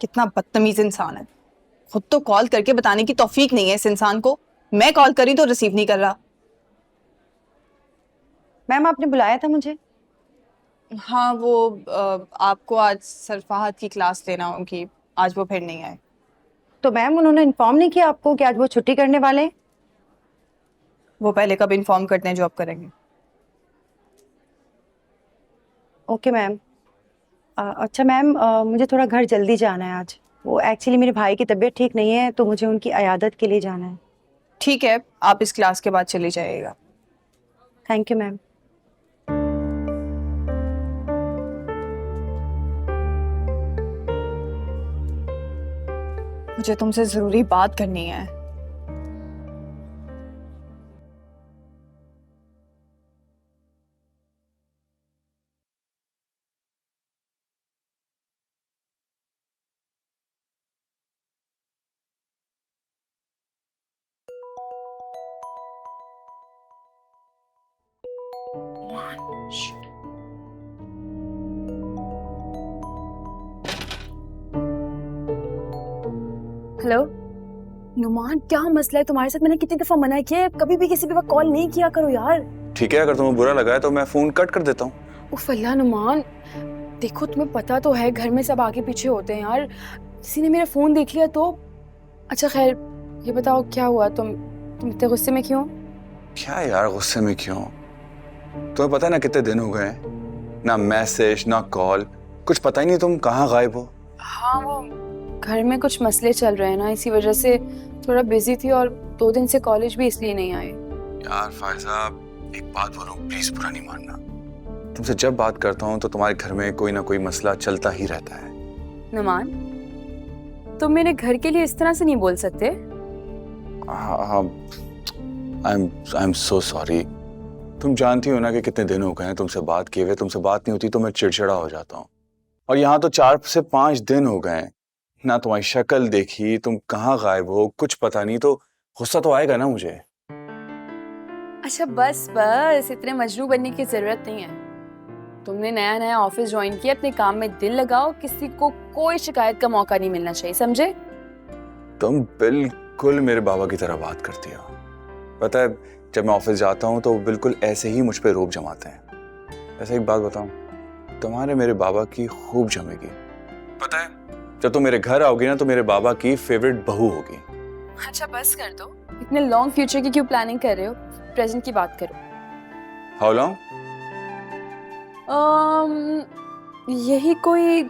कितना बदतमीज इंसान है। खुद तो कॉल करके बताने की तौफीक नहीं है इस इंसान को। मैं कॉल करी तो रिसीव नहीं कर रहा। मैम आपने बुलाया था मुझे? हाँ वो आपको आज सरफाहत की क्लास लेना होगी, आज वो फिर नहीं आए। तो मैम उन्होंने इन्फॉर्म नहीं किया आपको कि आज वो छुट्टी करने वाले हैं? वो पहले कब इन्फॉर्म करते हैं जो अब करेंगे। Okay ma'am. अच्छा मैम, मुझे थोड़ा घर जल्दी जाना है आज। वो एक्चुअली मेरे भाई की तबीयत ठीक नहीं है तो मुझे उनकी अयादत के लिए जाना है। ठीक है, आप इस क्लास के बाद चली जाइएगा। Thank you ma'am. मुझे तुमसे जरूरी बात करनी है। हेलो नुमान, क्या मसला है तुम्हारे साथ? मैंने कितनी दफा मना किया है, कभी भी किसी भी वक्त कॉल नहीं किया करो यार। ठीक है, अगर तुम्हें बुरा लगा है तो मैं फोन कट कर देता हूँ। उफ अल्लाह नुमान, देखो तुम्हें पता तो है घर में सब आगे पीछे होते हैं यार। किसी ने मेरा फोन देख लिया तो। अच्छा खैर, ये बताओ क्या हुआ? तुम इतने गुस्से में क्यों? क्या यार गुस्से में क्यों? तुम्हें पता है ना कितने दिन हो गए हैं, ना मैसेज ना कॉल, कुछ पता ही नहीं तुम कहाँ गायब हो। हाँ वो घर में कुछ मसले चल रहे हैं ना, इसी वजह से थोड़ा बिजी थी और 2 दिन से कॉलेज भी इसलिए नहीं आए। यार फायजा, एक बात बोलूं, प्लीज बुरा नहीं मानना। तुमसे जब बात करता हूँ तो तुम्हारे घर में कोई ना कोई मसला चलता ही रहता है। नुमान, तुम मेरे घर के लिए इस तरह से नहीं बोल सकते। हाँ, आई एम सो सॉरी। तुम जानती हो ना कि कितने दिन हो गए हैं तुमसे बात किए हुए। तुमसे बात नहीं होती तो मैं चिड़चिड़ा हो जाता हूँ, और यहाँ तो 4 से 5 दिन हो गए हैं ना तुम्हारी शक्ल देखी, तुम कहाँ गायब हो कुछ पता नहीं, तो गुस्सा तो आएगा ना मुझे। अच्छा बस बस, इतने मजनू बनने की जरूरत नहीं है। तुमने नया नया ऑफिस ज्वाइन किया, अपने काम में दिल लगाओ, किसी को कोई शिकायत का मौका नहीं मिलना चाहिए, समझे? तुम बिल्कुल मेरे बाबा की तरह बात करती हो। पता है, जब मैं ऑफिस जाता हूँ तो वो बिल्कुल ऐसे ही मुझ पे रोब जमाते हैं। वैसे एक बात बताऊं, तुम्हारे मेरे बाबा की खूब जमेगी। पता है, जब तुम मेरे घर आओगी ना तो मेरे बाबा की फेवरेट बहू होगी। अच्छा बस कर दो, इतने लॉन्ग फ्यूचर की क्यों प्लानिंग कर रहे हो? प्रेजेंट की बात करो। How long? यही कोई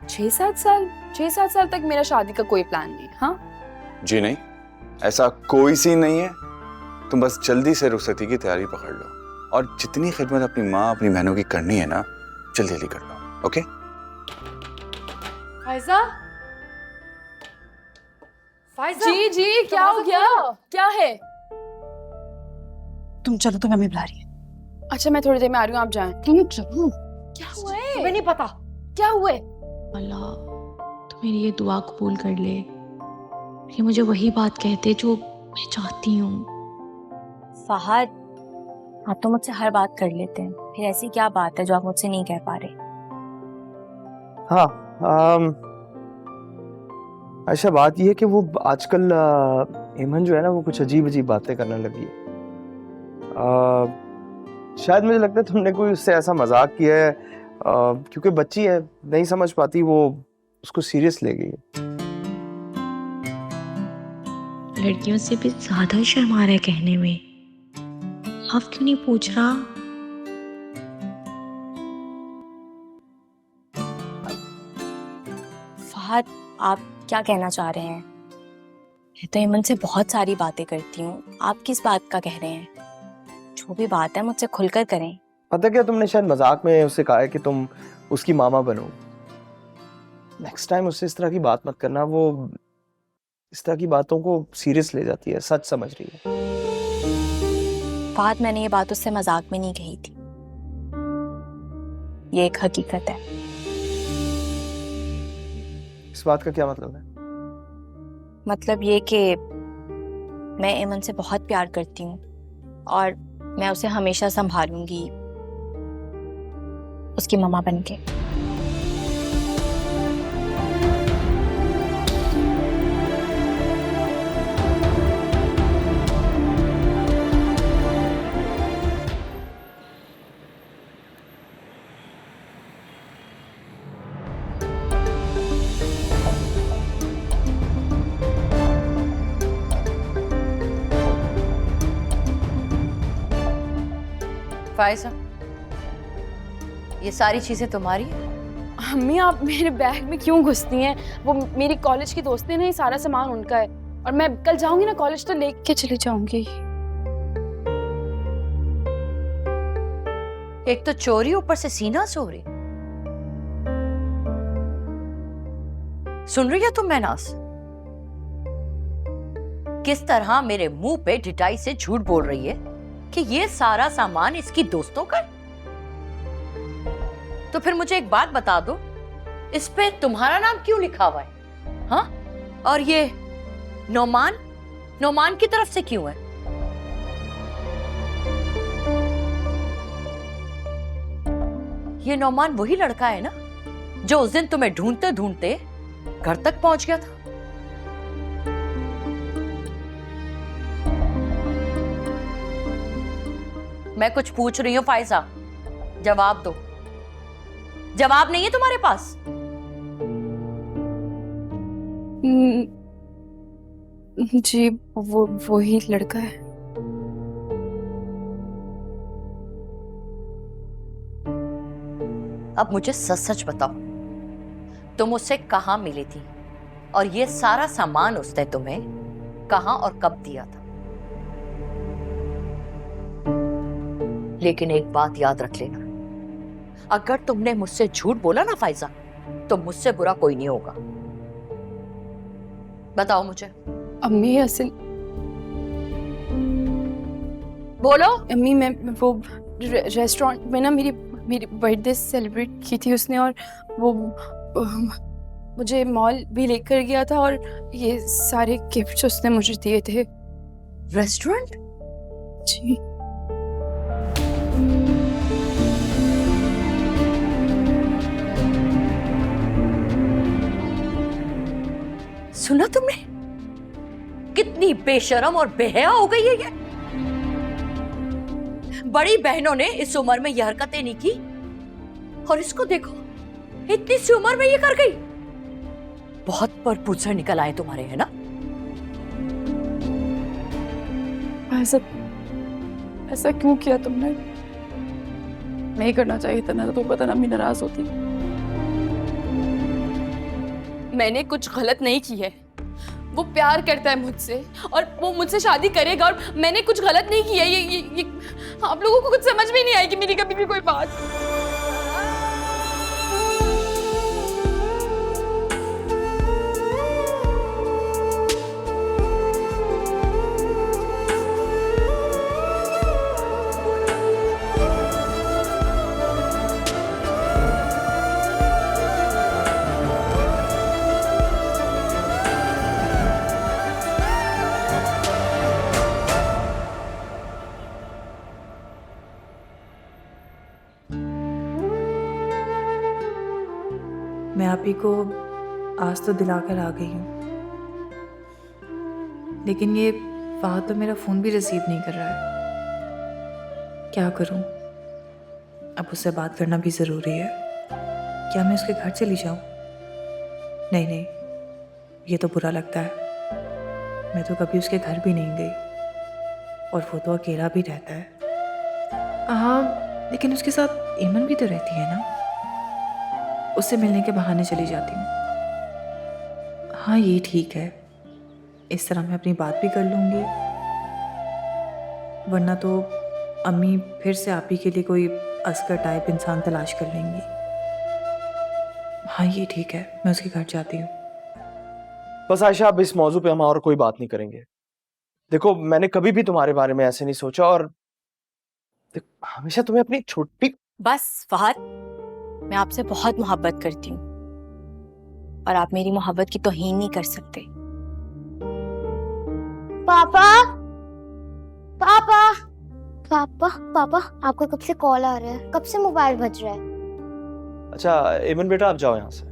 6-7 साल। 6-7 साल तक मेरा शादी का कोई प्लान नहीं। हाँ जी नहीं, ऐसा कोई सीन नहीं है। तुम बस जल्दी से रुखसती की तैयारी पकड़ लो, और जितनी खिदमत अपनी माँ अपनी बहनों की करनी है ना, जल्दी जल्दी कर लो। ओके? फायजा, फायजा जी जी, क्या हो गया? क्या है? तुम चलो, तुम्हें मम्मी बुला रही है। अच्छा मैं थोड़ी देर में आ रही हूँ, आप जाएं। तुम चलो। क्या हुआ है? तुम्हें नहीं पता क्या हुआ है? अल्लाह, तो मेरी ये दुआ कबूल कर ले कि मुझे वही बात कहते जो मैं चाहती हूँ। फहद, आप तो मुझसे हर बात कर लेते हैं, फिर ऐसी क्या बात है जो आप मुझसे नहीं कह पा रहे? हाँ, अच्छा बात यह है कि वो आजकल ईमन जो है ना वो कुछ अजीब अजीब बातें करने लगी है। शायद मुझे लगता है तुमने कोई उससे ऐसा मजाक किया है, क्योंकि बच्ची है नहीं समझ पाती, वो उसको सीरियस ले गई है। लड़कियों से भी ज्यादा शर्मा रहा है कहने में। आप क्यों नहीं पूछ रहा? फहद, आप क्या कहना चाह रहे हैं? मैं तो ईमन से बहुत सारी बातें करती हूँ, आप किस बात का कह रहे हैं? जो भी बात है मुझसे खुलकर करें। पता क्या, तुमने शायद मजाक में उससे कहा है कि तुम उसकी मामा बनो। नेक्स्ट टाइम उससे इस तरह की बात मत करना, वो इस तरह की बातों को सीरियस ले जाती है, सच समझ रही है। फहद, मैंने ये बात उससे मजाक में नहीं कही थी, ये एक हकीकत है। इस बात का क्या मतलब है? मतलब ये कि मैं ईमन से बहुत प्यार करती हूँ और मैं उसे हमेशा संभालूंगी उसकी मम्मा बनके। फायजा, ये सारी चीजें तुम्हारी हैं? अम्मी आप मेरे बैग में क्यों घुसती हैं? वो मेरी कॉलेज की दोस्त है ना, ये सारा सामान उनका है और मैं कल जाऊंगी ना कॉलेज तो लेके चली जाऊंगी। एक तो चोरी, ऊपर से सीना चोरी। सुन रही है तुम महनाज? किस तरह मेरे मुंह पे ढिठाई से झूठ बोल रही है कि ये सारा सामान इसकी दोस्तों का है। तो फिर मुझे एक बात बता दो, इस पे तुम्हारा नाम क्यों लिखा हुआ है? हाँ? और ये नौमान, नौमान की तरफ से क्यों है? ये नौमान वही लड़का है ना जो उस दिन तुम्हें ढूंढते ढूंढते घर तक पहुंच गया था? मैं कुछ पूछ रही हूं फायजा, जवाब दो। जवाब नहीं है तुम्हारे पास? जी वो ही लड़का है। अब मुझे सच सच बताओ, तुम उससे कहां मिली थी और ये सारा सामान उसने तुम्हें कहां और कब दिया था? लेकिन एक बात याद रख लेना, अगर तुमने मुझसे झूठ बोला ना फायजा, तो मुझसे बुरा कोई नहीं होगा। बताओ मुझे। अम्मी असल बोलो। अम्मी मैं वो रेस्टोरेंट में ना मेरी बर्थडे सेलिब्रेट की थी उसने, और वो मुझे मॉल भी लेकर गया था और ये सारे गिफ्ट्स उसने मुझे दिए थे। रेस्टोरेंट? जी सुना तुमने? कितनी बेशरम और बेहया हो गई है ये। बड़ी बहनों ने इस उम्र में ये हरकतें नहीं की और इसको देखो, इतनी सी उम्र में ये कर गई। बहुत परपुजर निकल आए तुम्हारे, है ना? ऐसा क्यों किया तुमने? नहीं करना चाहिए था ना, तो पता ना अम्मी नाराज होती। मैंने कुछ गलत नहीं की है। वो प्यार करता है मुझसे और वो मुझसे शादी करेगा और मैंने कुछ गलत नहीं किया। ये आप लोगों को कुछ समझ में नहीं आएगी मेरी कभी भी कोई बात। मैं आप ही को आज तो दिलाकर आ गई हूँ, लेकिन ये फहद तो मेरा फ़ोन भी रिसीव नहीं कर रहा है। क्या करूँ? अब उससे बात करना भी ज़रूरी है। क्या मैं उसके घर चली जाऊँ? नहीं नहीं, ये तो बुरा लगता है। मैं तो कभी उसके घर भी नहीं गई और वो तो अकेला भी रहता है। हाँ, लेकिन उसके साथ ईमन भी तो रहती है ना, उससे मिलने के बहाने चली जाती हूँ। हाँ ये ठीक है, इस तरह मैं अपनी बात भी कर लूँगी, वरना तो अम्मी फिर से आप ही के लिए कोई असगर टाइप इंसान तलाश कर लेंगी। हाँ ये ठीक है, मैं उसके घर जाती हूँ। बस आयशा, अब इस मौजू पे हम और कोई बात नहीं करेंगे। देखो, मैंने कभी भी तुम्हारे बारे में ऐसे नहीं सोचा और हमेशा तुम्हें अपनी छोटी। बस फहद, मैं आपसे बहुत मोहब्बत करती हूँ और आप मेरी मोहब्बत की तौहीन नहीं कर सकते। पापा पापा पापा पापा, आपका कब से कॉल आ रहा है? कब से मोबाइल बज रहा है? अच्छा इमन बेटा, आप जाओ यहाँ से।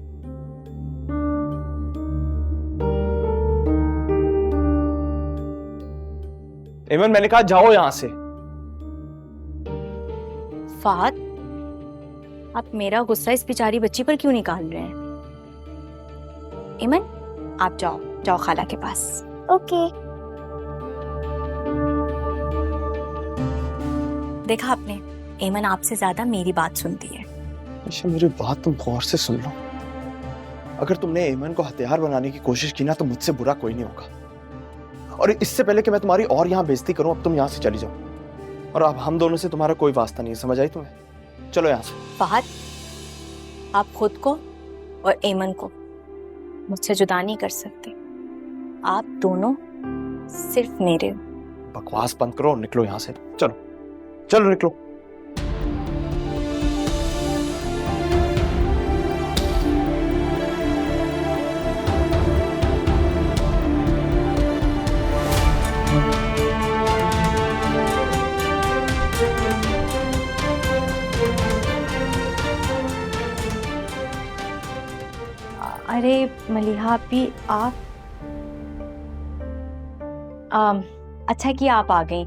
इमन, मैंने कहा जाओ यहाँ से। फहद, आप मेरा गुस्सा इस बेचारी बच्ची पर क्यों निकाल रहे हैं? इमन, आप जाओ जाओ खाला के पास। ओके। देखा आपने, एमन आपसे ज्यादा मेरी बात सुनती है। अच्छा मेरी बात तुम गौर से सुन लो। अगर तुमने एमन को हथियार बनाने की कोशिश की ना तो मुझसे बुरा कोई नहीं होगा। और इससे पहले कि मैं तुम्हारी और यहाँ बेइज्जती करूं, अब तुम यहाँ से चली जाओ। और अब हम दोनों से तुम्हारा कोई वास्ता नहीं है, समझ आई तुम्हें? चलो यहाँ से। फहद, आप खुद को और एमन को मुझसे जुदा नहीं कर सकते। आप दोनों सिर्फ मेरे हो। बकवास बंद करो और निकलो यहाँ से। चलो चलो निकलो। अरे मलिहा आपी, आप अच्छा कि आप आ गई।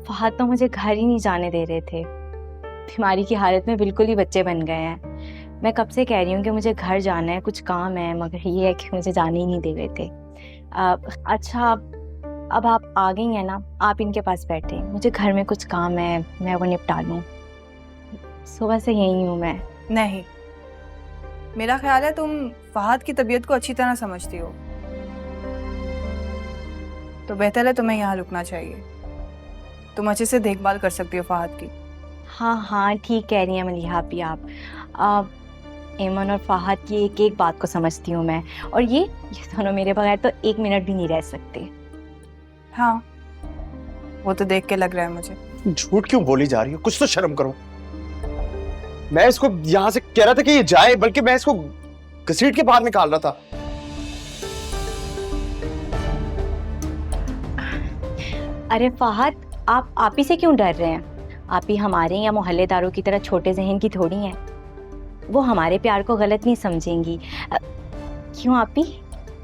फहद तो मुझे घर ही नहीं जाने दे रहे थे। बीमारी की हालत में बिल्कुल ही बच्चे बन गए हैं। मैं कब से कह रही हूँ कि मुझे घर जाना है, कुछ काम है, मगर ये है कि मुझे जाने ही नहीं दे रहे थे। अच्छा अब आप आ गई हैं ना, आप इनके पास बैठे। मुझे घर में कुछ काम है, मैं वो निपटा लूँ। सुबह से यही हूँ मैं। नहीं, मेरा ख्याल है तुम फहद की तबीयत को अच्छी तरह समझती हो, तो बेहतर है तुम्हें यहाँ रुकना चाहिए। तुम अच्छे से देखभाल कर सकती हो फहद की। हाँ हाँ ठीक कह रही हैं मलिहा आपी आप। एमन और फहद की एक एक बात को समझती हूँ मैं, और ये दोनों मेरे बगैर तो एक मिनट भी नहीं रह सकते। हाँ, वो तो देख के लग रहा है मुझे। झूठ क्यों बोली जा रही हो? कुछ तो शर्म करो। मैं इसको यहाँ से कह रहा था कि ये जाए, बल्कि मैं इसको घसीट के बाहर निकाल रहा था। अरे फहद, आप ही से क्यों डर रहे हैं? आप ही हमारे या मोहल्लेदारों की तरह छोटे जहन की थोड़ी हैं। वो हमारे प्यार को गलत नहीं समझेंगी। क्यों आप ही?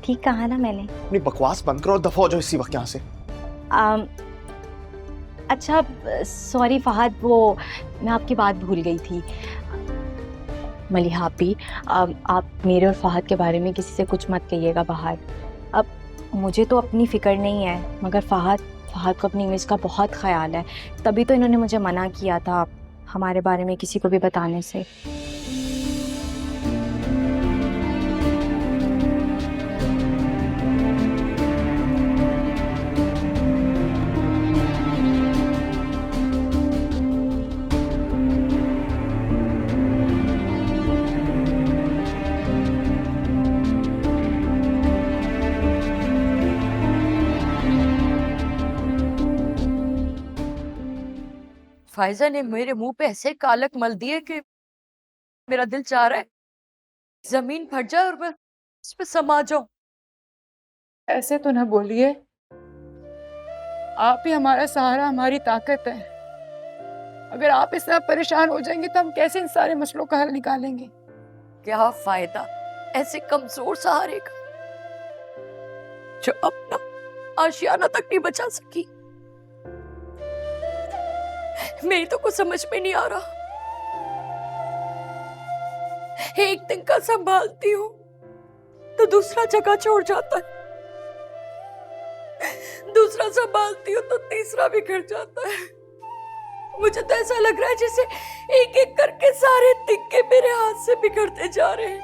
ठीक कहा ना मैंने? अपनी बकवास बंद करो और दफा हो जाओ इसी वक्त यहाँ से। अच्छा सॉरी फहद, वो मैं आपकी बात भूल गई थी। मलिहा आपी, आप मेरे और फहद के बारे में किसी से कुछ मत कहिएगा बाहर। अब मुझे तो अपनी फिक्र नहीं है, मगर फहद को अपनी इमेज का बहुत ख्याल है, तभी तो इन्होंने मुझे मना किया था हमारे बारे में किसी को भी बताने से। फायजा ने मेरे मुंह पे ऐसे कालक मल दिए कि मेरा दिल चाह रहा है जमीन फट जाए और मैं उस पे समा जाऊं। ऐसे तो ना बोलिए, आप ही हमारा सहारा, हमारी ताकत है। अगर आप इस तरह परेशान हो जाएंगे तो हम कैसे इन सारे मसलों का हल निकालेंगे? क्या फायदा ऐसे कमजोर सहारे का जो अपना आशियाना तक नहीं बचा सकी। मेरी तो कुछ समझ में नहीं आ रहा। एक दिन का संभालती हूँ तो दूसरा जगह छोड़ जाता है, दूसरा संभालती हूँ तो तीसरा बिखर जाता है। मुझे तो ऐसा लग रहा है जैसे एक एक करके सारे तिक्के मेरे हाथ से बिखरते जा रहे हैं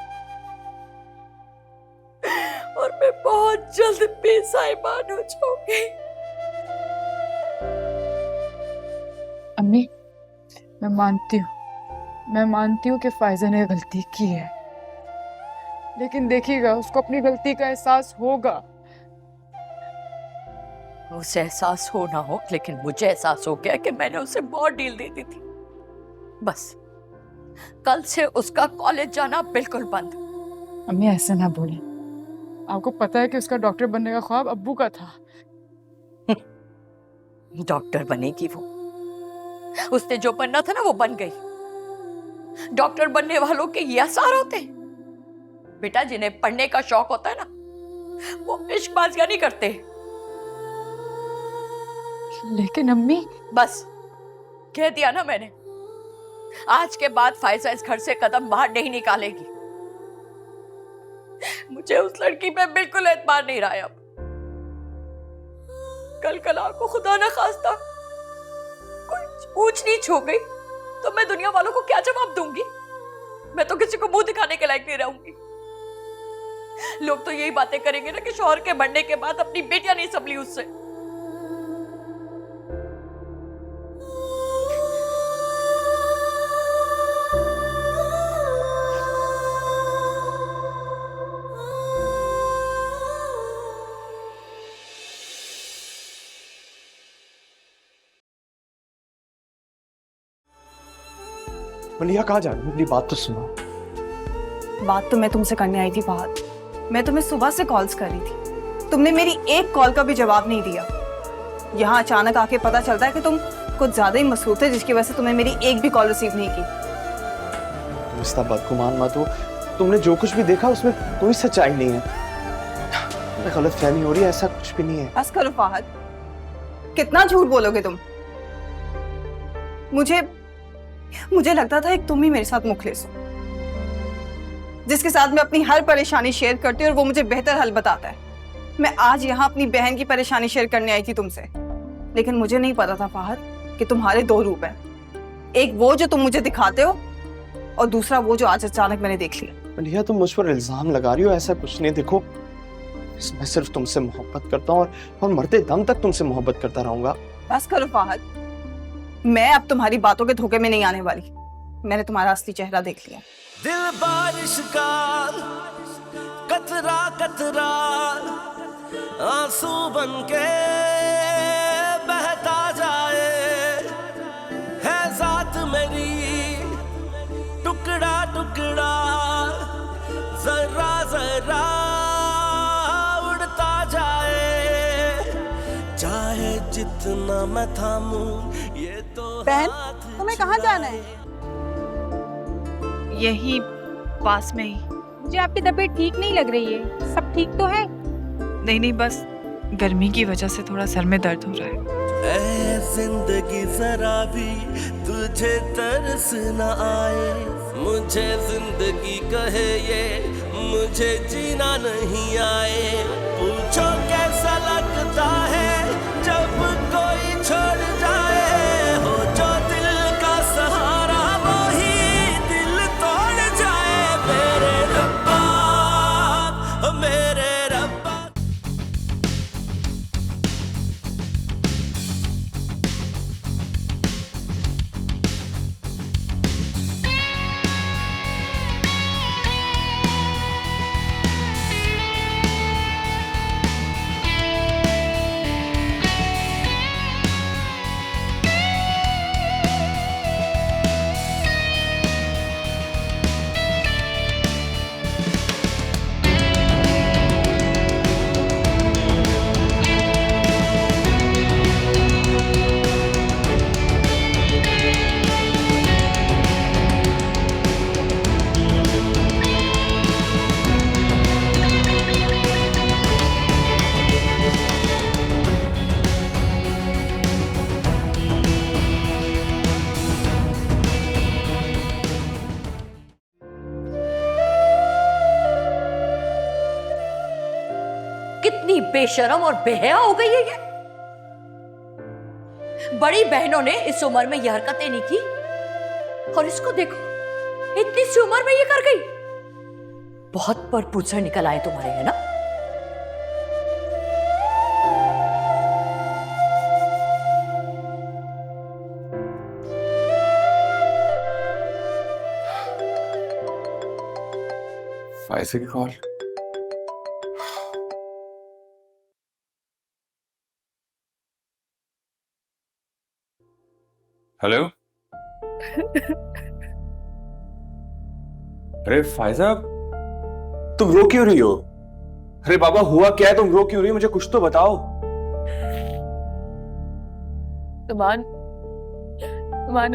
और मैं बहुत जल्द बेसाइबान हो जाऊंगी। अम्मी, मैं मानती हूँ कि फायजा ने गलती की है, लेकिन देखिएगा उसको अपनी गलती का एहसास होगा। उसे एहसास हो ना हो, लेकिन मुझे एहसास हो गया कि मैंने उसे बहुत डील दे दी थी। बस कल से उसका कॉलेज जाना बिल्कुल बंद। अम्मी ऐसे ना बोले, आपको पता है कि उसका डॉक्टर बनने का ख्वाब अब्बू का था। डॉक्टर बनेगी वो, उसने जो बनना था ना वो बन गई। डॉक्टर बनने वालों के ये आसार होते हैं बेटा, जिन्हें पढ़ने का शौक होता है ना वो इश्कबाजियां नहीं करते। लेकिन अम्मी, बस कह दिया ना मैंने, आज के बाद फायजा इस घर से कदम बाहर नहीं निकालेगी। मुझे उस लड़की पे बिल्कुल एतबार नहीं रहा अब। कल को खुदा ना खास्ता कोई ऊंच नीच हो गई तो मैं दुनिया वालों को क्या जवाब दूंगी? मैं तो किसी को मुंह दिखाने के लायक नहीं रहूंगी। लोग तो यही बातें करेंगे ना कि शौहर के मरने के बाद अपनी बेटियां नहीं संभली उससे। मलिया कहाँ जा रही हो? मेरी बात तो सुनो। बात तो मैं तुमसे करने आई थी फहद। मैं तुम्हें सुबह से कॉल्स कर रही थी, तुमने मेरी एक कॉल का भी जवाब नहीं दिया। यहाँ अचानक आके पता चलता है कि तुम कुछ ज्यादा ही मसरूफ थे, जिसकी वजह से तुम्हें मेरी एक भी कॉल रिसीव नहीं की। तुम इतना बदगुमान मत हो। तुमने जो कुछ भी देखा उसमें कोई सच्चाई नहीं है। तुम्हें गलतफहमी हो रही है, ऐसा कुछ भी नहीं है। बस करो फहद, कितना झूठ बोलोगे तुम? मुझे लगता था एक तुम ही मेरे साथ मुखलिस हो, जिसके साथ मैं अपनी हर परेशानी शेयर करती हूँ और वो मुझे बेहतर हल बताता है। मैं आज यहाँ अपनी बहन की परेशानी शेयर करने आई थी तुमसे, लेकिन मुझे नहीं पता था फहद कि तुम्हारे दो रूप हैं। एक वो जो तुम मुझे दिखाते हो, और दूसरा वो जो आज अचानक मैंने देख लिया। मलिया तुम मुझ पर इल्जाम लगा रही हो, ऐसा कुछ नहीं। देखो मैं सिर्फ तुमसे मोहब्बत करता हूँ और मरते दम तक तुमसे मोहब्बत करता रहूंगा। बस करो फहद, मैं अब तुम्हारी बातों के धोखे में नहीं आने वाली। मैंने तुम्हारा असली चेहरा देख लिया। दिल बारिश का कतरा कतरा आंसू बनके बहता जाए, है जात मेरी टुकड़ा टुकड़ा जरा जरा उड़ता जाए, चाहे जितना मैं थामूं ये तो बहन, तुम्हें कहाँ जाना है? यही पास में ही। मुझे आपकी तबीयत ठीक नहीं लग रही है। सब ठीक तो है? नहीं, बस गर्मी की वजह से थोड़ा सर में दर्द हो रहा है। ऐ जिंदगी जरा भी तुझे तरस न आए, मुझे जिंदगी कहे ये मुझे जीना नहीं आए। पूछो कैसा लगता है जब कोई छोड़ जाए, हो जो दिल का सहारा वही दिल तोड़ जाए। मेरे रब्बा मेरे रब्बा। कितनी बेशरम और बेहया हो गई है ये। बड़ी बहनों ने इस उम्र में ये हरकतें नहीं की, और इसको देखो इतनी सी उम्र में ये कर गई। बहुत परपूछड़ निकल आए तुम्हारे, है ना? फाइज़ा की कॉल। हेलो। अरे फाइज़ा, तुम रो क्यों रही हो? अरे बाबा, हुआ क्या है? तुम रो क्यों रही हो? मुझे कुछ तो बताओ। तुमान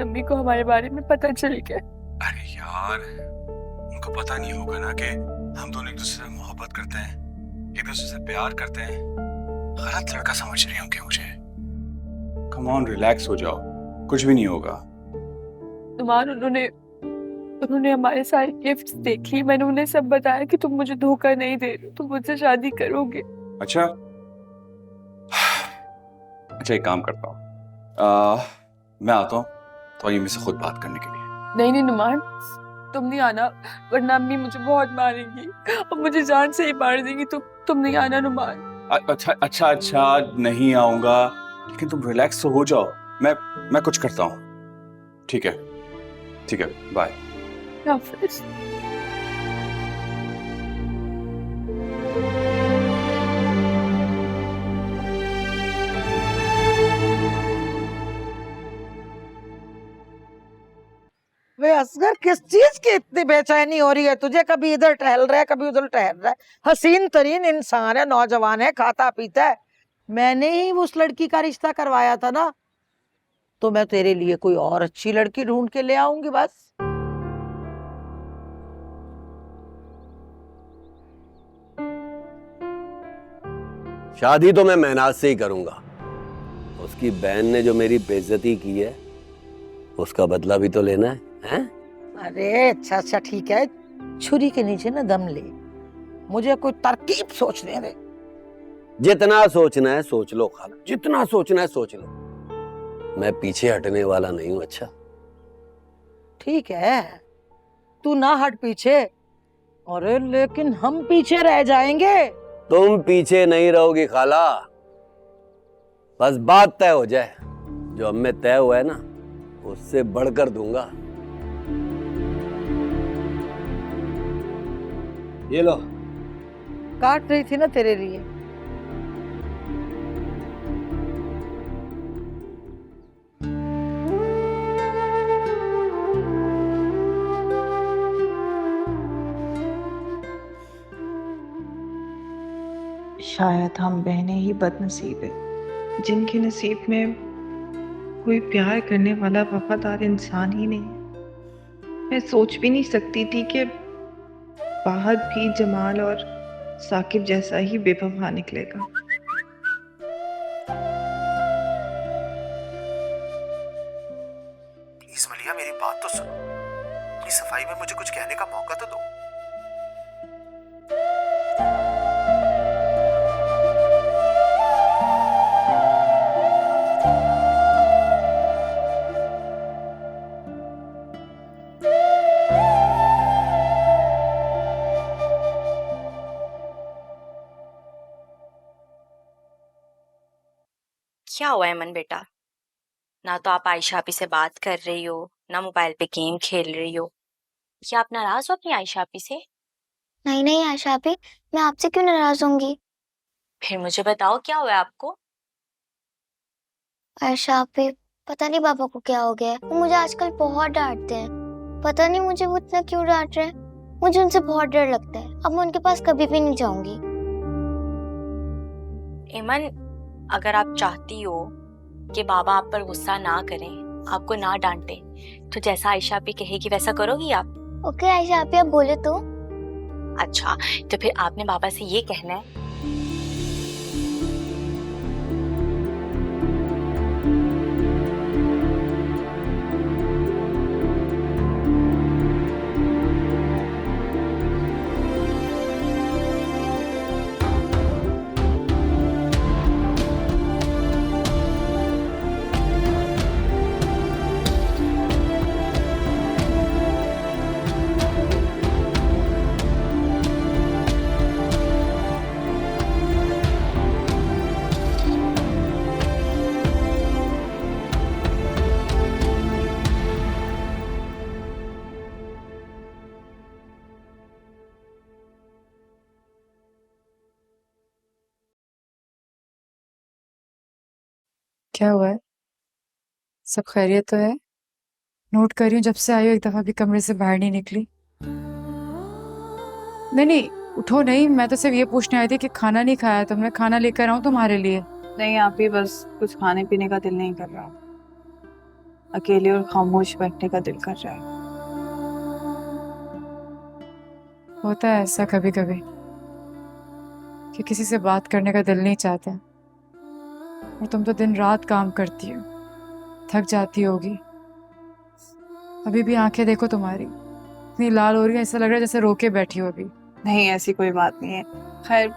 अम्मी को हमारे बारे में पता चल गया। अरे यार, उनको पता नहीं होगा ना कि हम दोनों एक दूसरे से मोहब्बत करते हैं, एक दूसरे से प्यार करते हैं। गलत लड़का समझ रही होंगे मुझे। कम ऑन, रिलैक्स हो जाओ, कुछ भी नहीं होगा। तुमान, उन्होंने हमारे सारे गिफ्ट्स देख ली। मैंने उन्हें सब बताया कि तुम मुझे धोखा नहीं दे रहे हो, तुम मुझसे शादी करोगे। अच्छा, एक काम करता हूँ, मैं आता हूँ, तो आई मुझसे खुद बात करने के लिए। नहीं नहीं नुमान, तुम नहीं आना वरना अम्मी मुझे बहुत मारेंगी और मुझे जान से ही मार देंगी। तुम नहीं आना नुमान। अच्छा नहीं आऊंगा, लेकिन तुम रिलैक्स तो हो जाओ। मैं कुछ करता हूँ। ठीक है, बाय। हाफिज। वे असगर किस चीज की इतनी बेचैनी हो रही है तुझे? कभी इधर टहल रहा है, कभी उधर टहल रहा है। हसीन तरीन इंसान है, नौजवान है, खाता पीता है। मैंने ही उस लड़की का रिश्ता करवाया था ना, तो मैं तेरे लिए कोई और अच्छी लड़की ढूंढ के ले आऊंगी बस। शादी तो मैं मेहनाज से ही करूंगा। उसकी बहन ने जो मेरी बेइज्जती की है उसका बदला भी तो लेना है? अरे अच्छा ठीक है, छुरी के नीचे ना दम ले, मुझे कोई तरकीब सोचने दे। जितना सोचना है सोच लो खाला, जितना सोचना है सोच लो, मैं पीछे हटने वाला नहीं हूं। अच्छा ठीक है, तू ना हट पीछे। अरे लेकिन हम पीछे रह जाएंगे। तुम पीछे नहीं रहोगी खाला, बस बात तय हो जाए। जो हम में तय हुआ है ना, उससे बढ़कर दूंगा। ये लो। काट रही थी ना तेरे लिए। शायद हम बहनें ही बदनसीब है जिनके नसीब में कोई प्यार करने वाला वफादार इंसान ही नहीं है। मैं सोच भी नहीं सकती थी कि फाहद भी जमाल और साकिब जैसा ही बेवफा निकलेगा। प्लीज मलिया मेरी बात तो सुनो, अपनी सफाई में मुझे कुछ कहने का मौका तो दो। क्या हुआ है मन बेटा? ना तो आप आयशा आपी से बात कर रही हो, ना मोबाइल पे गेम खेल रही हो। क्या आप नाराज हो अपनी आयशा आपी से? नहीं आयशा आपी, मैं आपसे क्यों नाराज होंगी? फिर मुझे बताओ क्या हुआ है आपको? आयशा आपी, पता नहीं पापा को क्या हो गया है, वो मुझे आजकल बहुत डांटते हैं। पता नहीं मुझे वो इतना क्यों डांट रहे हैं। मुझे उनसे बहुत डर लगता है। अब मैं उनके पास कभी भी नहीं जाऊंगी। इमन, अगर आप चाहती हो कि बाबा आप पर गुस्सा ना करें, आपको ना डांटे, तो जैसा आयशा आपी कहेगी वैसा करोगी आप? ओके आयशा आपी, आप बोले तो। अच्छा, तो फिर आपने बाबा से ये कहना है, क्या हुआ है? सब खैरियत तो है? नोट कर रही हूँ, जब से आई हो एक दफा भी कमरे से बाहर नहीं निकली। नहीं उठो नहीं, मैं तो सिर्फ ये पूछने आई थी कि खाना नहीं खाया तुमने, खाना लेकर आऊं तुम्हारे लिए? नहीं आप ही, बस कुछ खाने पीने का दिल नहीं कर रहा। अकेले और खामोश बैठने का दिल कर रहा है। होता है ऐसा कभी कभी कि किसी से बात करने का दिल नहीं चाहता। और तुम तो दिन रात काम करती हो, थक जाती होगी। अभी भी आंखें देखो तुम्हारी इतनी लाल हो रही है, ऐसा लग रहा है जैसे रोके बैठी हो अभी। नहीं ऐसी कोई बात नहीं है। खैर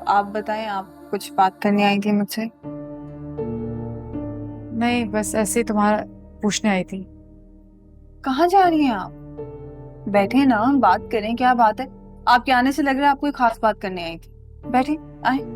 आप बताएं, आप कुछ बात करने आई थी मुझसे? नहीं बस ऐसे ही तुम्हारा पूछने आई थी। कहाँ जा रही हैं आप? बैठे ना, बात करें, क्या बात है? आपके आने से लग रहा है आप कोई खास बात करने आई थी। बैठे, आए।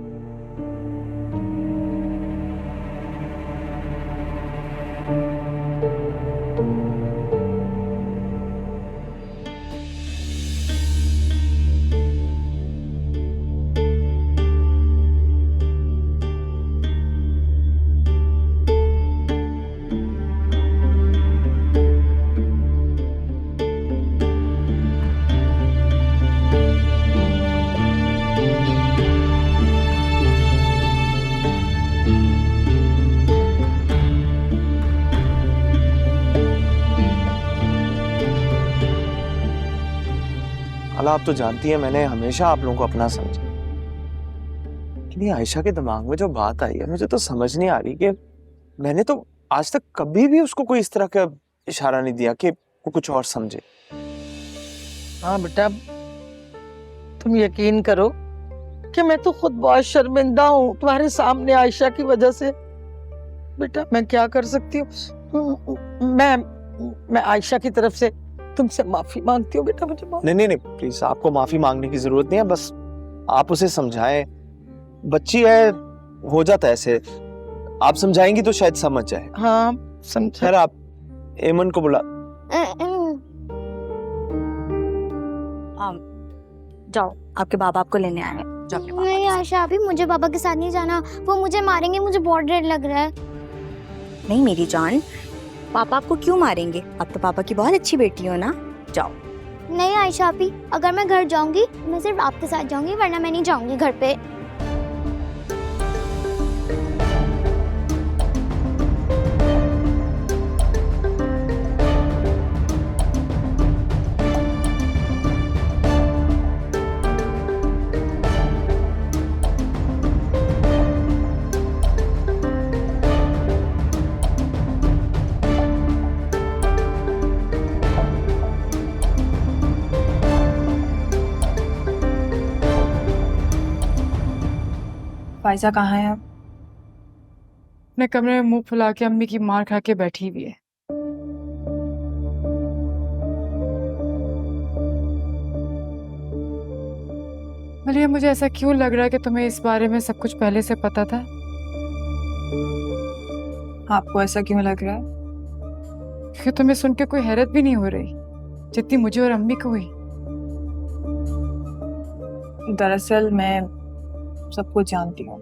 अला, आप तो जानती हैं मैंने हमेशा आप लोगों को अपना समझा, लेकिन ये आयशा के दिमाग में जो बात आई है मुझे तो समझ नहीं आ रही कि मैंने तो आज तक कभी भी उसको कोई इस तरह का इशारा नहीं दिया कि वो कुछ और समझे। हाँ बेटा, तुम यकीन करो कि मैं तो खुद बहुत शर्मिंदा हूँ तुम्हारे सामने आयशा की वजह से। बेटा मैं क्या कर सकती हूँ? मैं आयशा की तरफ से तुमसे माफी मांगती हूँ बेटा, मुझे माफ। नहीं, प्लीज, आपको माफी मांगने की जरूरत नहीं है, बस आप उसे समझाएं। बच्ची है, हो जाता है ऐसे, आप समझाएंगी तो शायद समझ जाए। हाँ समझ। खैर, आप एमन को बुला। जाओ, आपके बाबा आपको लेने आए हैं। जाओ अपने पापा नहीं के साथ। आयशा, अभी मुझे पापा के साथ नहीं जाना, वो मुझे मारेंगे, मुझे बहुत डर लग रहा है। नहीं मेरी जान, पापा आपको क्यों मारेंगे? आप तो पापा की बहुत अच्छी बेटी हो ना। जाओ। नहीं आयशा अभी, अगर मैं घर जाऊंगी मैं सिर्फ आपके साथ जाऊंगी, वरना मैं नहीं जाऊंगी घर पे। फाइजा कहाँ है अब? अपने कमरे में मुंह फुला के अम्मी की मार खा के बैठी हुई है। मलिया, मुझे ऐसा क्यों लग रहा है कि तुम्हें इस बारे में सब कुछ पहले से पता था? आपको ऐसा क्यों लग रहा है? क्योंकि तुम्हें सुन के कोई हैरत भी नहीं हो रही जितनी मुझे और अम्मी को हुई। दरअसल मैं सब कुछ जानती हूँ।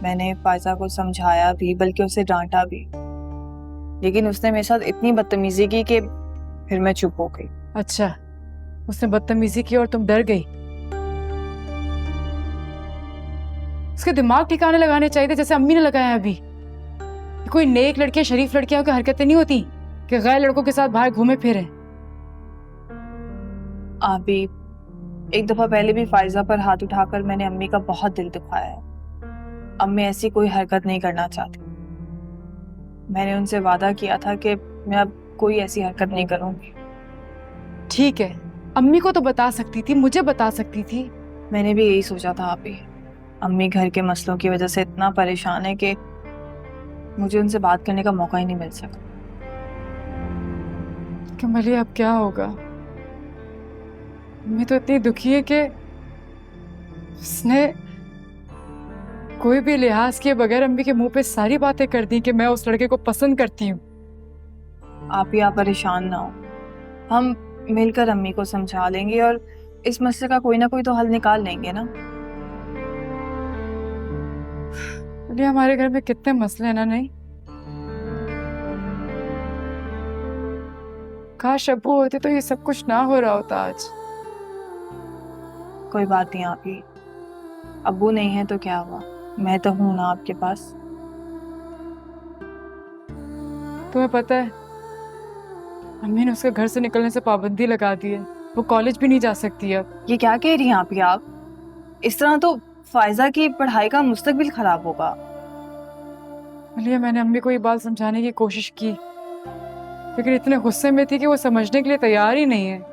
मैंने फायजा को समझाया भी, बल्कि उसे डांटा भी, लेकिन उसने मेरे साथ इतनी बदतमीजी की कि फिर मैं चुप हो गई। अच्छा, उसने बदतमीजी की और तुम डर गई? उसके दिमाग ठिकाने लगाने चाहिए थे, जैसे अम्मी ने लगाया अभी। कोई नेक लड़के, शरीफ लड़कियों की हरकतें नहीं होती कि गैर लड़कों के साथ बाहर घूमे फिरे। आप भी एक दफा पहले भी फायजा पर हाथ उठाकर मैंने अम्मी का बहुत दिल दुखाया है। अम्मी ऐसी कोई हरकत नहीं करना चाहती। मैंने उनसे वादा किया था कि मैं अब कोई ऐसी हरकत नहीं करूंगी। ठीक है, अम्मी को तो बता सकती थी, मुझे बता सकती थी। मैंने भी यही सोचा था। आप भी, अम्मी घर के मसलों की वजह से इतना परेशान है कि मुझे उनसे बात करने का मौका ही नहीं मिल सका। कि मलिया अब क्या होगा? अम्मी तो इतनी दुखी है कि उसने कोई भी लिहाज किए बगैर अम्मी के मुंह पे सारी बातें कर दी कि मैं उस लड़के को पसंद करती हूँ। आप ही, आप परेशान ना हो, हम मिलकर अम्मी को समझा लेंगे और इस मसले का कोई ना कोई तो हल निकाल लेंगे ना। मलिया, हमारे घर में कितने मसले हैं ना। नहीं, काश अब्बू होते तो ये सब कुछ ना हो रहा होता आज। कोई बात नहीं आप ही, अब्बू नहीं है तो क्या हुआ, मैं तो हूं ना आपके पास। तुम्हें पता है, अम्मी ने उसके घर से निकलने से पाबंदी लगा दी है। वो कॉलेज भी नहीं जा सकती अब। ये क्या कह रही हैं आप ही? आप इस तरह तो फायजा की पढ़ाई का मुस्तकबिल खराब होगा। मलिया, मैंने अम्मी को ये बात समझाने की कोशिश की, लेकिन इतने गुस्से में थी कि वो समझने के लिए तैयार ही नहीं है।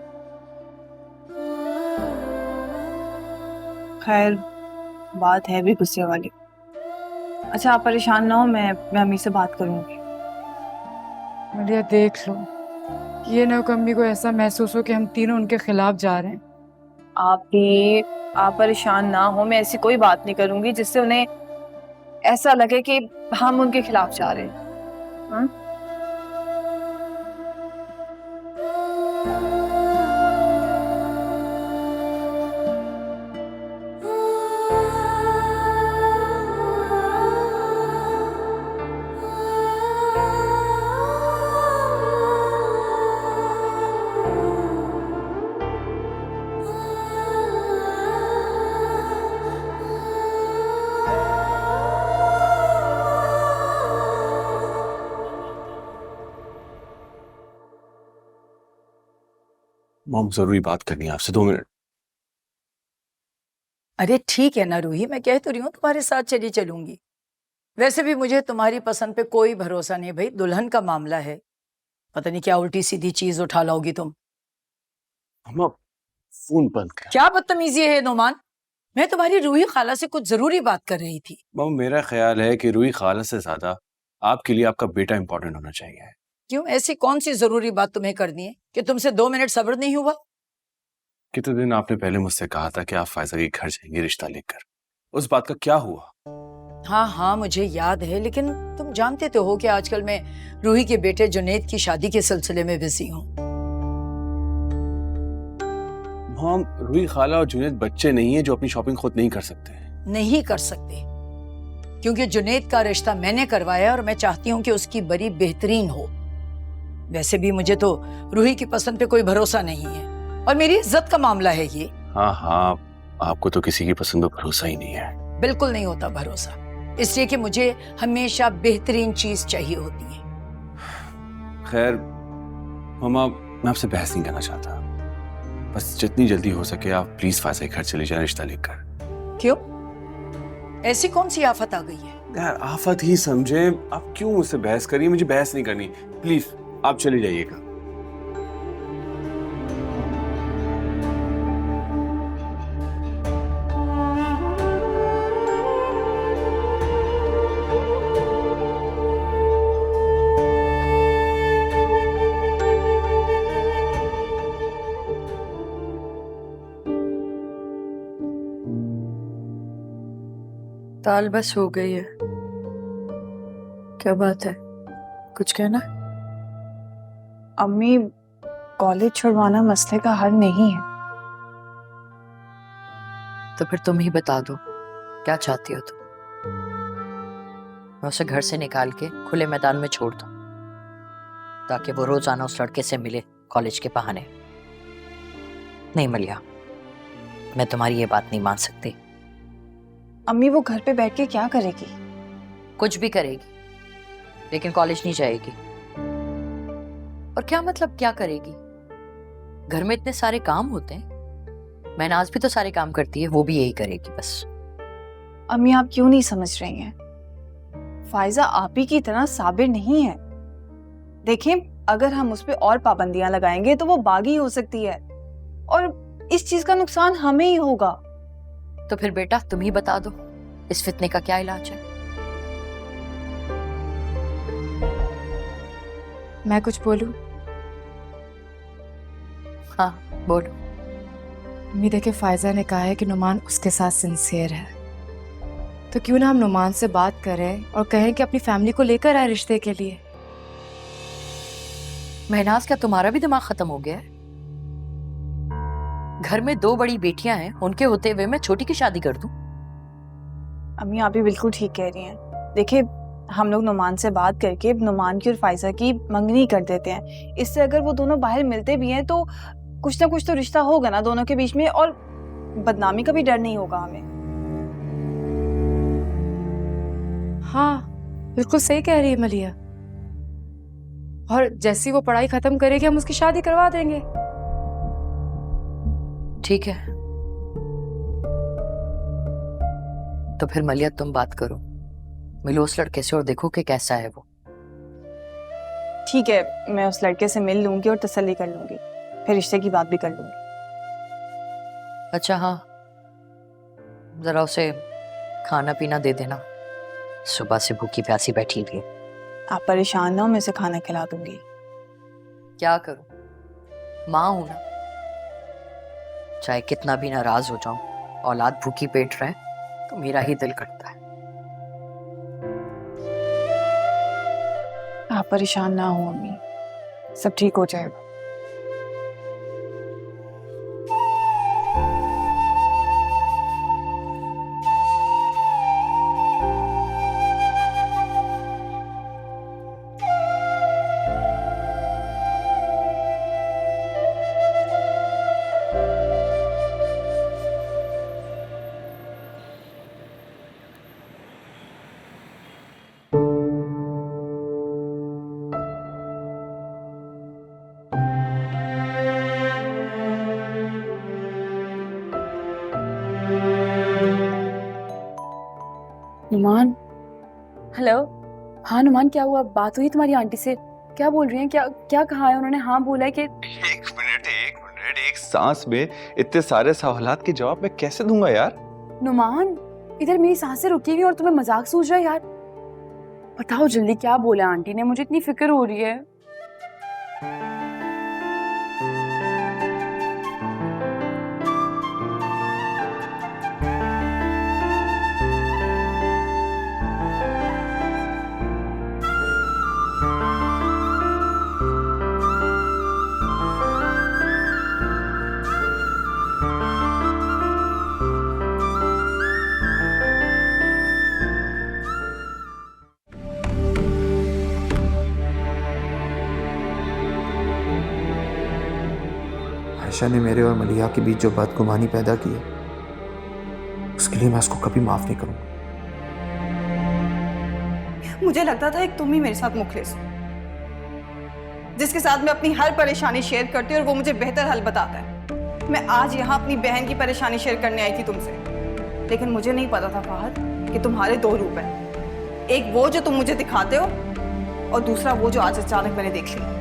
खैर, बात है भी गुस्से वाली। अच्छा, आप परेशान ना हो, मैं अम्मी से बात करूंगी। मलिया देख लो, ये ना हो कि अम्मी को ऐसा महसूस हो कि हम तीनों उनके खिलाफ जा रहे हैं। आप परेशान ना हो, मैं ऐसी कोई बात नहीं करूंगी जिससे उन्हें ऐसा लगे कि हम उनके खिलाफ जा रहे हैं। हाँ? मॉम जरूरी बात करनी है आपसे, 2 मिनट। अरे ठीक है ना रूही, मैं कह तो रही हूँ तुम्हारे साथ चली चलूंगी। वैसे भी मुझे तुम्हारी पसंद पे कोई भरोसा नहीं भाई, दुल्हन का मामला है, पता नहीं क्या उल्टी सीधी चीज उठा लाओगी तुम। अम्मा फोन बंद कर। क्या बदतमीजी है नोमान, मैं तुम्हारी रूही खाला से कुछ जरूरी बात कर रही थी। मॉम मेरा ख्याल है कि रूही खाला से ज्यादा आपके लिए आपका बेटा इंपॉर्टेंट होना चाहिए। क्यों, ऐसी कौन सी जरूरी बात तुम्हें करनी है कि तुमसे 2 मिनट सब्र नहीं हुआ? कितने दिन आपने पहले मुझसे कहा था कि आप फायजा के घर जाएंगे रिश्ता लेकर, उस बात का क्या हुआ? हाँ हाँ मुझे याद है, लेकिन तुम जानते तो हो कि आजकल मैं रूही के बेटे जुनैद की शादी के सिलसिले में बिजी हूँ। मॉम रूही खाला और जुनैद बच्चे नहीं है जो अपनी शॉपिंग खुद नहीं कर सकते। नहीं कर सकते क्योंकि जुनैद का रिश्ता मैंने करवाया और मैं चाहती हूँ कि उसकी बड़ी बेहतरीन हो। वैसे भी मुझे तो रूही की पसंद पे कोई भरोसा नहीं है और मेरी इज्जत का मामला है ये। हाँ हाँ, आपको तो किसी की पसंद पर भरोसा ही नहीं है। बिल्कुल नहीं होता भरोसा, इसलिए कि मुझे हमेशा बेहतरीन चीज चाहिए होती है। खैर मामा, मैं आपसे बहस नहीं करना चाहता, बस जितनी जल्दी हो सके आप प्लीज फायजा के घर चले जाएं रिश्ता लेकर। क्यों, ऐसी कौन सी आफत आ गई है? यार आफत ही समझे, आप क्यों मुझसे बहस करिए, मुझे बहस नहीं करनी, प्लीज आप चले जाइएगा। दाल बस हो गई है। क्या बात है, कुछ कहना? अम्मी, कॉलेज छुड़वाना मसले का हल नहीं है। तो फिर तुम ही बता दो क्या चाहती हो तुम? मैं उसे घर से निकाल के खुले मैदान में छोड़ दूं ताकि वो रोजाना उस लड़के से मिले कॉलेज के बहाने। नहीं मलिया, मैं तुम्हारी ये बात नहीं मान सकती। अम्मी वो घर पे बैठ के क्या करेगी? कुछ भी करेगी लेकिन कॉलेज नहीं जाएगी। और क्या मतलब क्या करेगी? घर में इतने सारे काम होते हैं, महनाज भी तो सारे काम करती है, वो भी यही करेगी बस। अम्मी आप क्यों नहीं समझ रही हैं? फायजा आप ही की तरह साबिर नहीं है। देखिए अगर हम उस पे और पाबंदियां लगाएंगे तो वो बागी हो सकती है और इस चीज का नुकसान हमें ही होगा। तो फिर बेटा तुम ही बता दो इस फितने का क्या इलाज है? मैं कुछ बोलूं? हाँ बोलो। अम्मी देखिए, फायजा ने कहा है कि नुमान उसके साथ सिंसियर है, तो क्यों ना हम नुमान से बात करें और कहें कि अपनी फैमिली को लेकर आए रिश्ते के लिए। महनाज क्या तुम्हारा भी दिमाग खत्म हो गया है? घर में 2 बड़ी बेटियां हैं, उनके होते हुए मैं छोटी की शादी कर दूं? अम्मी आप भी बिल्कुल ठीक कह रही हैं। देखिए हम लोग नुमान से बात करके नुमान की और फायजा की मंगनी कर देते हैं। इससे अगर वो दोनों बाहर मिलते भी हैं तो कुछ ना कुछ तो रिश्ता होगा ना दोनों के बीच में, और बदनामी का भी डर नहीं होगा हमें। हाँ बिल्कुल सही कह रही है मलिया, और जैसी वो पढ़ाई खत्म करेगी हम उसकी शादी करवा देंगे। ठीक है, तो फिर मलिया तुम बात करो, मिलो उस लड़के से और देखो कि कैसा है वो। ठीक है, मैं उस लड़के से मिल लूंगी और तसल्ली कर लूंगी, फिर रिश्ते की बात भी कर लूंगी। अच्छा हाँ, जरा उसे खाना पीना दे देना, सुबह से भूखी प्यासी बैठी हुई है। आप परेशान ना हो, मैं उसे खाना खिला दूंगी। क्या करूं, माँ हूं ना। चाहे कितना भी नाराज हो जाऊं, औलाद भूखी पेट रहे तो मेरा ही दिल करता है। आप परेशान ना हो अम्मी, सब ठीक हो जाएगा। नुमान, हेलो। हाँ नुमान, क्या हुआ? बात हुई तुम्हारी आंटी से? क्या बोल रही हैं? क्या क्या कहा है उन्होंने? हाँ बोला है कि एक मिनट, एक सांस में इतने सारे सवालात के जवाब मैं कैसे दूंगा यार? नुमान, इधर मेरी सांसें रुकी हुई और तुम्हें मजाक सूझ रहा है यार। बताओ जल्दी, क्या बोला आंटी ने? मुझे इतनी फिक्र हो रही है। आयशा ने मेरे और मलिहा के बीच जो बदगुमानी पैदा की है, उसके लिए मैं उसको कभी माफ नहीं करूंगा। मुझे लगता था एक तुम ही मेरे साथ मुखलिस हो, जिसके साथ मैं अपनी हर परेशानी शेयर करती हूँ और वो मुझे बेहतर हल बताता है। मैं आज यहाँ अपनी बहन की परेशानी शेयर करने आई थी तुमसे, लेकिन मुझे नहीं पता था फहद कि तुम्हारे दो रूप हैं। एक वो जो तुम मुझे दिखाते हो और दूसरा वो जो आज अचानक मैंने देख लिया।